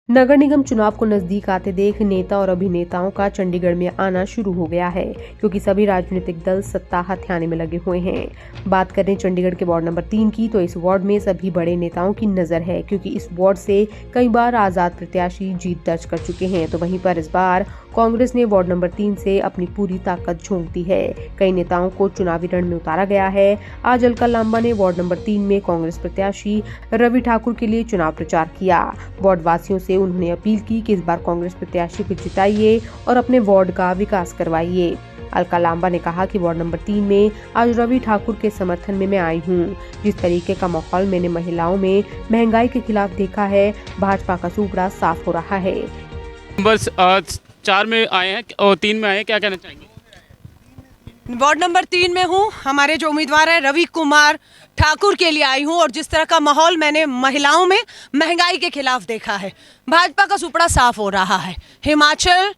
नगर निगम चुनाव को नजदीक आते देख नेता और अभिनेताओं का चंडीगढ़ में आना शुरू हो गया है, क्योंकि सभी राजनीतिक दल सत्ता हथियाने में लगे हुए हैं। बात करें चंडीगढ़ के वार्ड नंबर 3 की, तो इस वार्ड में सभी बड़े नेताओं की नजर है, क्योंकि इस वार्ड से कई बार आजाद प्रत्याशी जीत दर्ज कर चुके हैं। तो वहीं पर इस बार कांग्रेस ने वार्ड नंबर 3 से अपनी पूरी ताकत झोंक दी है। कई नेताओं को चुनावी रण में उतारा गया है। आज अलका लांबा ने वार्ड नंबर 3 में कांग्रेस प्रत्याशी रवि ठाकुर के लिए चुनाव प्रचार किया। वार्ड वासियों से उन्होंने अपील की कि इस बार कांग्रेस प्रत्याशी को जिताइए और अपने वार्ड का विकास करवाइए। अलका लांबा ने कहा कि वार्ड नंबर 3 में आज रवि ठाकुर के समर्थन में मैं आई हूँ। जिस तरीके का माहौल मैंने महिलाओं में महंगाई के खिलाफ देखा है, भाजपा का सूपड़ा साफ हो रहा है। बस 4 में आए हैं और 3 में आए हैं, क्या कहना चाहेंगे? वार्ड नंबर 3 में हूँ। हमारे जो उम्मीदवार है रवि कुमार ठाकुर के लिए आई हूँ और जिस तरह का माहौल मैंने महिलाओं में महंगाई के खिलाफ देखा है, भाजपा का सुपड़ा साफ हो रहा है। हिमाचल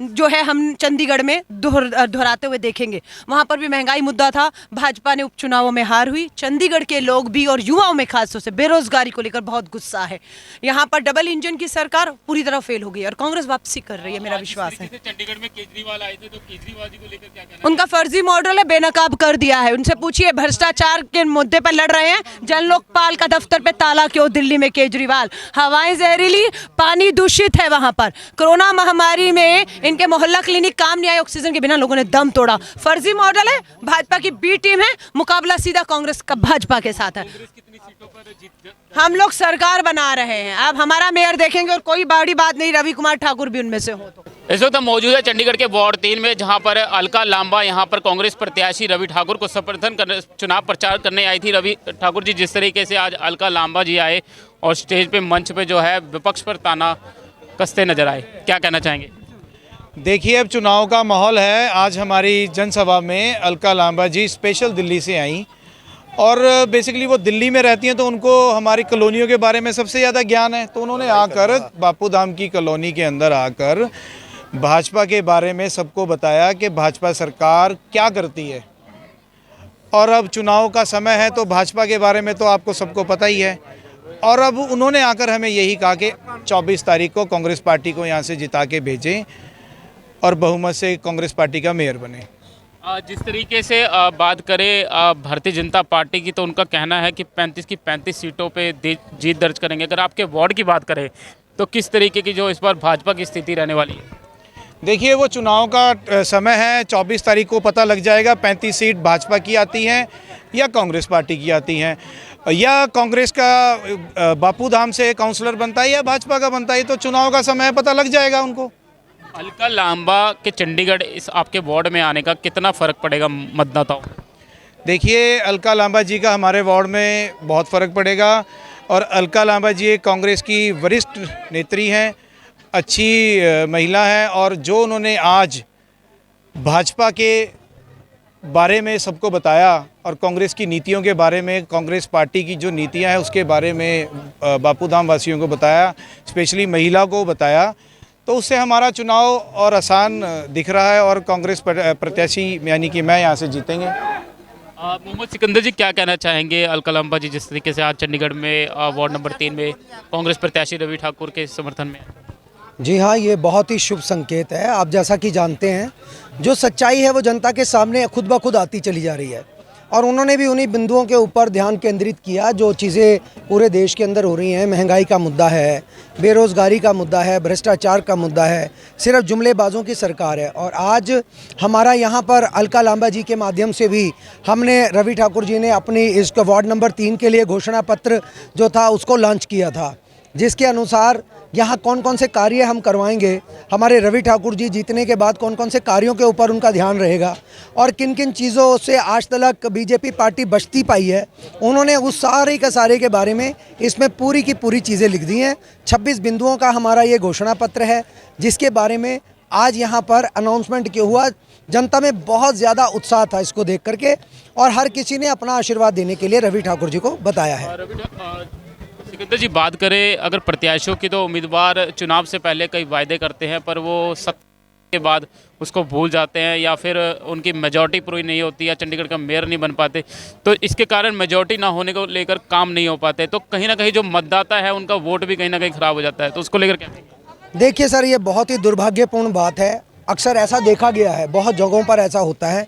जो है हम चंडीगढ़ में दोहराते हुए देखेंगे, वहाँ पर भी महंगाई मुद्दा था। भाजपा ने उपचुनावों में हार हुई। चंडीगढ़ के लोग भी और युवाओं में खासतौर से बेरोजगारी को लेकर बहुत गुस्सा है। यहाँ पर डबल इंजन की सरकार पूरी तरह फेल हो गई और कांग्रेस वापसी कर रही है, मेरा विश्वास है। चंडीगढ़ में केजरीवाल आए थे, तो केजरीवाल जी को लेकर क्या कहना? उनका फर्जी मॉडल है, बेनकाब कर दिया है। उनसे पूछिए, भ्रष्टाचार के मुद्दे पर लड़ रहे हैं। जन लोकपाल का दफ्तर पे ताला क्यों दिल्ली में केजरीवाल? हवाएं जहरीली, पानी दूषित है वहां पर। कोरोना महामारी में इनके मोहल्ला क्लिनिक काम नहीं आया, ऑक्सीजन के बिना लोगों ने दम तोड़ा। फर्जी मॉडल है। भाजपा की बी टीम है, मुकाबला सीधा कांग्रेस का भाजपा के साथ है। कितनी सीटों पर जीत? हम लोग सरकार बना रहे हैं। अब हमारा मेयर देखेंगे और कोई बड़ी बात नहीं, रवि कुमार ठाकुर भी उनमें से हो। तो इस वक्त हम मौजूद है चंडीगढ़ के वार्ड 3 में, जहां पर अलका लांबा यहाँ पर कांग्रेस प्रत्याशी रवि ठाकुर को समर्थन करने चुनाव प्रचार करने आई थी। रवि ठाकुर जी, जिस तरीके से आज अलका लांबा जी आए और स्टेज पे मंच पे जो है विपक्ष पर ताना कसते नजर आए, क्या कहना चाहेंगे? देखिए, अब चुनाव का माहौल है। आज हमारी जनसभा में अलका लांबा जी स्पेशल दिल्ली से आई और बेसिकली वो दिल्ली में रहती हैं, तो उनको हमारी कॉलोनियों के बारे में सबसे ज़्यादा ज्ञान है। तो उन्होंने आकर बापू धाम की कॉलोनी के अंदर आकर भाजपा के बारे में सबको बताया कि भाजपा सरकार क्या करती है। और अब चुनाव का समय है, तो भाजपा के बारे में तो आपको सबको पता ही है। और अब उन्होंने आकर हमें यही कहा कि 24 तारीख को कांग्रेस पार्टी को यहाँ से जिता के भेजें और बहुमत से कांग्रेस पार्टी का मेयर बने। जिस तरीके से बात करें भारतीय जनता पार्टी की, तो उनका कहना है कि 35 की 35 सीटों पे जीत दर्ज करेंगे। अगर आपके वार्ड की बात करें, तो किस तरीके की जो इस बार भाजपा की स्थिति रहने वाली है? देखिए, वो चुनाव का समय है, 24 तारीख को पता लग जाएगा 35 सीट भाजपा की आती हैं या कांग्रेस पार्टी की आती हैं, या कांग्रेस का बापू धाम से काउंसलर बनता है या भाजपा का बनता है। तो चुनाव का समय पता लग जाएगा उनको। अलका लांबा के चंडीगढ़ इस आपके वार्ड में आने का कितना फ़र्क पड़ेगा मतदाताओं? देखिए, अलका लांबा जी का हमारे वार्ड में बहुत फ़र्क पड़ेगा। और अलका लांबा जी एक कांग्रेस की वरिष्ठ नेत्री हैं, अच्छी महिला हैं, और जो उन्होंने आज भाजपा के बारे में सबको बताया और कांग्रेस की नीतियों के बारे में, कांग्रेस पार्टी की जो नीतियां हैं उसके बारे में बापू धाम वासियों को बताया, स्पेशली महिला को बताया, तो उससे हमारा चुनाव और आसान दिख रहा है और कांग्रेस प्रत्याशी यानी कि मैं यहाँ से जीतेंगे। मोहम्मद सिकंदर जी, क्या कहना चाहेंगे? अलका लांबा जी जिस तरीके से आज चंडीगढ़ में वार्ड नंबर 3 में कांग्रेस प्रत्याशी रवि ठाकुर के समर्थन में। जी हाँ, ये बहुत ही शुभ संकेत है। आप जैसा कि जानते हैं, जो सच्चाई है वो जनता के सामने खुद ब खुद आती चली जा रही है और उन्होंने भी उन्हीं बिंदुओं के ऊपर ध्यान केंद्रित किया जो चीज़ें पूरे देश के अंदर हो रही हैं। महंगाई का मुद्दा है, बेरोज़गारी का मुद्दा है, भ्रष्टाचार का मुद्दा है, सिर्फ जुमलेबाजों की सरकार है। और आज हमारा यहाँ पर अलका लांबा जी के माध्यम से भी हमने रवि ठाकुर जी ने अपनी इस वार्ड नंबर 3 के लिए घोषणा पत्र जो था उसको लॉन्च किया था, जिसके अनुसार यहाँ कौन कौन से कार्य हम करवाएंगे, हमारे रवि ठाकुर जी जीतने के बाद कौन कौन से कार्यों के ऊपर उनका ध्यान रहेगा और किन किन चीज़ों से आज तक बीजेपी पार्टी बचती पाई है, उन्होंने उस सारे के सारे के बारे में इसमें पूरी की पूरी चीज़ें लिख दी हैं। 26 बिंदुओं का हमारा ये घोषणा पत्र है, जिसके बारे में आज यहाँ पर अनाउंसमेंट किया हुआ। जनता में बहुत ज़्यादा उत्साह था इसको देख करके और हर किसी ने अपना आशीर्वाद देने के लिए रवि ठाकुर जी को बताया है। सिकंदर जी, बात करें अगर प्रत्याशियों की, तो उम्मीदवार चुनाव से पहले कई वायदे करते हैं, पर वो के बाद उसको भूल जाते हैं या फिर उनकी मेजॉरिटी पूरी नहीं होती या चंडीगढ़ का मेयर नहीं बन पाते, तो इसके कारण मेजॉरिटी ना होने को लेकर काम नहीं हो पाते, तो कहीं ना कहीं जो मतदाता है उनका वोट भी कहीं ना कहीं ख़राब हो जाता है, तो उसको लेकर क्या? देखिए सर, ये बहुत ही दुर्भाग्यपूर्ण बात है। अक्सर ऐसा देखा गया है, बहुत जगहों पर ऐसा होता है।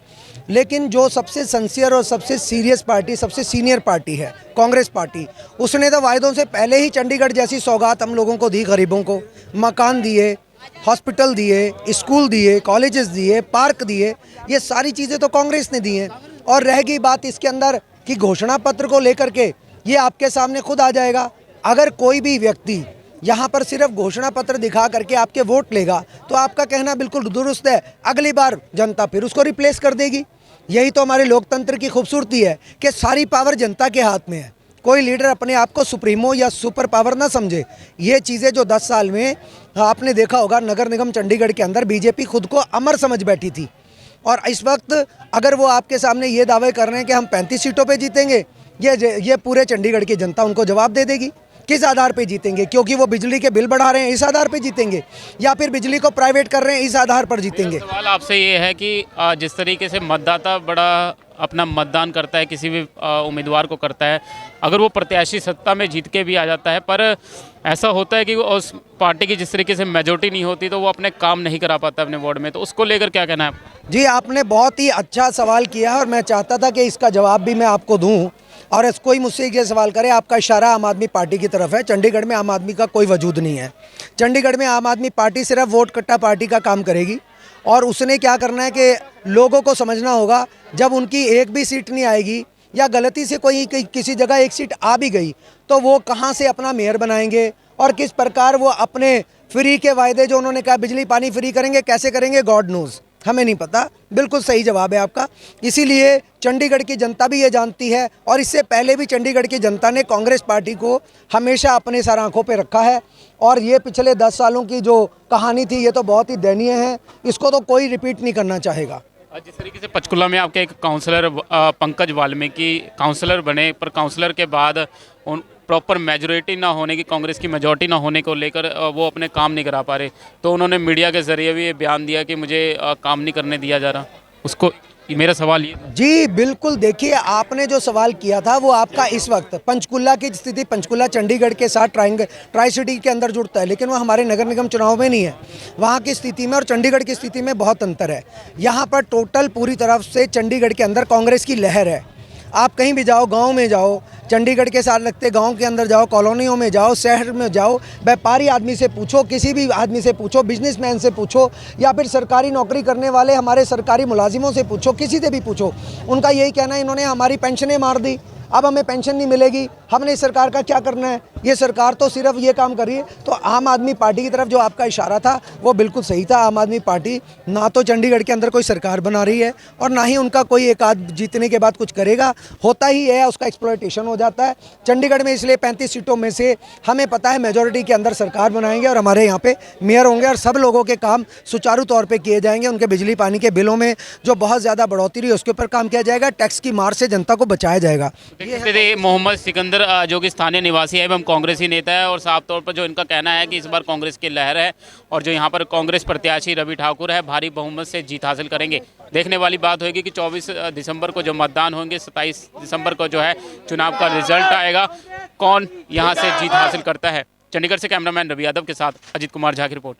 लेकिन जो सबसे सिंसियर और सबसे सीरियस पार्टी, सबसे सीनियर पार्टी है कांग्रेस पार्टी, उसने तो वायदों से पहले ही चंडीगढ़ जैसी सौगात हम लोगों को दी, गरीबों को मकान दिए, हॉस्पिटल दिए, स्कूल दिए, कॉलेजेस दिए, पार्क दिए, ये सारी चीज़ें तो कांग्रेस ने दी हैं। और रह गई बात इसके अंदर कि घोषणा पत्र को लेकर के, ये आपके सामने खुद आ जाएगा। अगर कोई भी व्यक्ति यहाँ पर सिर्फ घोषणा पत्र दिखा करके आपके वोट लेगा तो आपका कहना बिल्कुल दुरुस्त है, अगली बार जनता फिर उसको रिप्लेस कर देगी। यही तो हमारे लोकतंत्र की खूबसूरती है कि सारी पावर जनता के हाथ में है। कोई लीडर अपने आप को सुप्रीमो या सुपर पावर ना समझे। ये चीज़ें जो 10 साल में आपने देखा होगा, नगर निगम चंडीगढ़ के अंदर बीजेपी खुद को अमर समझ बैठी थी, और इस वक्त अगर वो आपके सामने ये दावे कर रहे हैं कि हम 35 सीटों पे जीतेंगे, ये पूरे चंडीगढ़ की जनता उनको जवाब दे देगी। किस आधार पे जीतेंगे? क्योंकि वो बिजली के बिल बढ़ा रहे हैं, इस आधार पे जीतेंगे, या फिर बिजली को प्राइवेट कर रहे हैं, इस आधार पर जीतेंगे? सवाल आपसे ये है कि जिस तरीके से मतदाता बड़ा अपना मतदान करता है, किसी भी उम्मीदवार को करता है, अगर वो प्रत्याशी सत्ता में जीत के भी आ जाता है, पर ऐसा होता है कि उस पार्टी की जिस तरीके से मेजॉरिटी नहीं होती तो वो अपने काम नहीं करा पाता अपने वार्ड में, तो उसको लेकर क्या कहना है? जी, आपने बहुत ही अच्छा सवाल किया और मैं चाहता था कि इसका जवाब भी मैं आपको दूं, और कोई मुझसे ये सवाल करे, आपका इशारा आम आदमी पार्टी की तरफ है। चंडीगढ़ में आम आदमी का कोई वजूद नहीं है। चंडीगढ़ में आम आदमी पार्टी सिर्फ वोट कट्टा पार्टी का काम करेगी, और उसने क्या करना है कि लोगों को समझना होगा, जब उनकी एक भी सीट नहीं आएगी या गलती से कोई किसी जगह एक सीट आ भी गई तो वो कहाँ से अपना मेयर बनाएंगे और किस प्रकार वो अपने फ्री के वायदे जो उन्होंने कहा बिजली पानी फ्री करेंगे, कैसे करेंगे, गॉड नोज़, हमें नहीं पता। बिल्कुल सही जवाब है आपका। इसीलिए चंडीगढ़ की जनता भी ये जानती है, और इससे पहले भी चंडीगढ़ की जनता ने कांग्रेस पार्टी को हमेशा अपने सर आंखों पे रखा है, और ये पिछले 10 सालों की जो कहानी थी ये तो बहुत ही दयनीय है, इसको तो कोई रिपीट नहीं करना चाहेगा। जिस तरीके से पंचकुला में आपके एक काउंसलर पंकज वाल्मीकि काउंसलर बने, पर काउंसलर के बाद उन प्रॉपर मेजॉरिटी ना होने की, कांग्रेस की मेजॉरिटी ना होने को लेकर वो अपने काम नहीं करा पा रहे, तो उन्होंने मीडिया के ज़रिए भी ये बयान दिया कि मुझे काम नहीं करने दिया जा रहा। उसको मेरा सवाल ये जी बिल्कुल, देखिए आपने जो सवाल किया था वो आपका इस वक्त पंचकुला की स्थिति, पंचकुला चंडीगढ़ के साथ ट्राई सिटी के अंदर जुड़ता है, लेकिन वो हमारे नगर निगम चुनाव में नहीं है। वहाँ की स्थिति में और चंडीगढ़ की स्थिति में बहुत अंतर है। यहाँ पर टोटल पूरी तरफ से चंडीगढ़ के अंदर कांग्रेस की लहर है। आप कहीं भी जाओ, गांव में जाओ, चंडीगढ़ के साथ लगते गांव के अंदर जाओ, कॉलोनियों में जाओ, शहर में जाओ, व्यापारी आदमी से पूछो, किसी भी आदमी से पूछो, बिजनेसमैन से पूछो, या फिर सरकारी नौकरी करने वाले हमारे सरकारी मुलाजिमों से पूछो, किसी से भी पूछो, उनका यही कहना है इन्होंने हमारी पेंशनें मार दी, अब हमें पेंशन नहीं मिलेगी, हमने इस सरकार का क्या करना है? ये सरकार तो सिर्फ ये काम कर रही है। तो आम आदमी पार्टी की तरफ जो आपका इशारा था वो बिल्कुल सही था। आम आदमी पार्टी ना तो चंडीगढ़ के अंदर कोई सरकार बना रही है और ना ही उनका कोई एक आध जीतने के बाद कुछ करेगा, होता ही है, उसका एक्सप्लॉयटेशन हो जाता है चंडीगढ़ में। इसलिए 35 सीटों में से हमें पता है मेजॉरिटी के अंदर सरकार बनाएंगे और हमारे यहाँ पे मेयर होंगे और सब लोगों के काम सुचारू तौर पर किए जाएंगे। उनके बिजली पानी के बिलों में जो बहुत ज़्यादा बढ़ोतरी है उसके ऊपर काम किया जाएगा, टैक्स की मार से जनता को बचाया जाएगा। मोहम्मद सिकंदर जो कि स्थानीय निवासी है एवं कांग्रेसी नेता है, और साफ तौर पर जो इनका कहना है कि इस बार कांग्रेस की लहर है और जो यहाँ पर कांग्रेस प्रत्याशी रवि ठाकुर है भारी बहुमत से जीत हासिल करेंगे। देखने वाली बात होगी कि 24 दिसंबर को जो मतदान होंगे, 27 दिसंबर को जो है चुनाव का रिजल्ट आएगा, कौन यहाँ से जीत हासिल करता है। चंडीगढ़ से कैमरामैन रवि यादव के साथ अजित कुमार झा की रिपोर्ट।